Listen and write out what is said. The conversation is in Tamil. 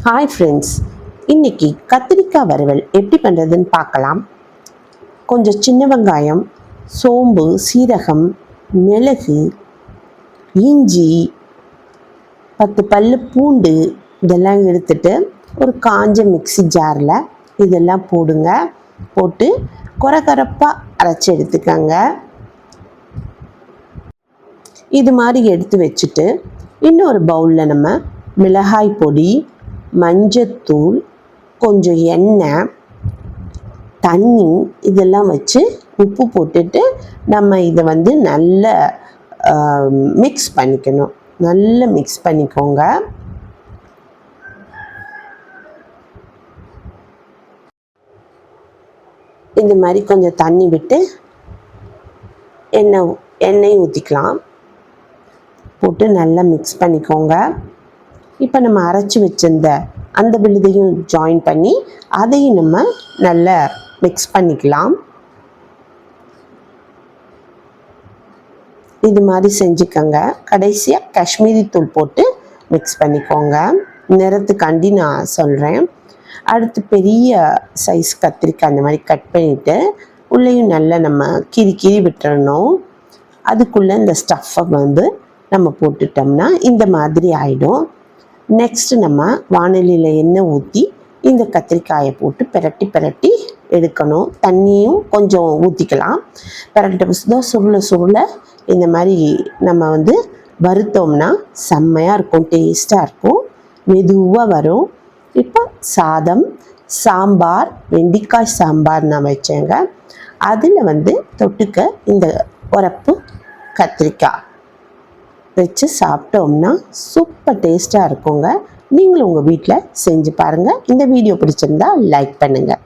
ஹாய் ஃப்ரெண்ட்ஸ், இன்னைக்கு கத்திரிக்காய் வறுவல் எப்படி பண்ணுறதுன்னு பார்க்கலாம். கொஞ்சம் சின்ன வெங்காயம், சோம்பு, சீரகம், மிளகு, இஞ்சி, 10 பல்லு பூண்டு இதெல்லாம் எடுத்துட்டு ஒரு காஞ்ச மிக்ஸி ஜாரில் இதெல்லாம் போடுங்க. போட்டு கொரகொரப்பாக அரைச்சி எடுத்துக்கங்க. இது மாதிரி எடுத்து வச்சுட்டு இன்னொரு பவுலில் நம்ம மிளகாய் பொடி, மஞ்சத்தூள், கொஞ்சம் எண்ணெய், தண்ணி இதெல்லாம் வச்சு உப்பு போட்டுட்டு நம்ம இதை நல்லா மிக்ஸ் பண்ணிக்கணும். நல்லா மிக்ஸ் பண்ணிக்கோங்க. இந்த மாதிரி கொஞ்சம் தண்ணி விட்டு எண்ணெய் ஊற்றிக்கலாம். போட்டு நல்லா மிக்ஸ் பண்ணிக்கோங்க. இப்போ நம்ம அரைச்சி வச்சிருந்த அந்த விழுதையும் ஜாயின் பண்ணி அதையும் நம்ம நல்லா மிக்ஸ் பண்ணிக்கலாம். இது மாதிரி செஞ்சுக்கோங்க. கடைசியாக காஷ்மீரி தூள் போட்டு மிக்ஸ் பண்ணிக்கோங்க. நிறத்துக்காண்டி நான் சொல்கிறேன். அடுத்து பெரிய சைஸ் கத்திரிக்காய் அந்த மாதிரி கட் பண்ணிவிட்டு உள்ளேயும் நல்லா நம்ம கீறி விட்டுறணும். அதுக்குள்ளே இந்த ஸ்டஃப்பை நம்ம போட்டுட்டோம்னா இந்த மாதிரி ஆகிடும். நெக்ஸ்ட்டு நம்ம வானலியில் எண்ணெய் ஊற்றி இந்த கத்திரிக்காயை போட்டு பிரட்டி எடுக்கணும். தண்ணியும் கொஞ்சம் ஊற்றிக்கலாம். சுருள இந்த மாதிரி நம்ம வறுத்தோம்னா செம்மையாக இருக்கும், டேஸ்ட்டாக இருக்கும், மெதுவாக வரும். இப்போ சாம்பார், வெண்டைக்காய் சாம்பார் நான் வச்சேங்க. அதில் தொட்டுக்க இந்த உரப்பு கத்திரிக்காய் வச்சு சாப்பிட்டோம்னா சூப்பர் டேஸ்ட்டாக இருக்குங்க. நீங்களும் உங்கள் வீட்டில் செஞ்சு பாருங்கள். இந்த வீடியோ பிடிச்சிருந்தா லைக் பண்ணுங்கள்.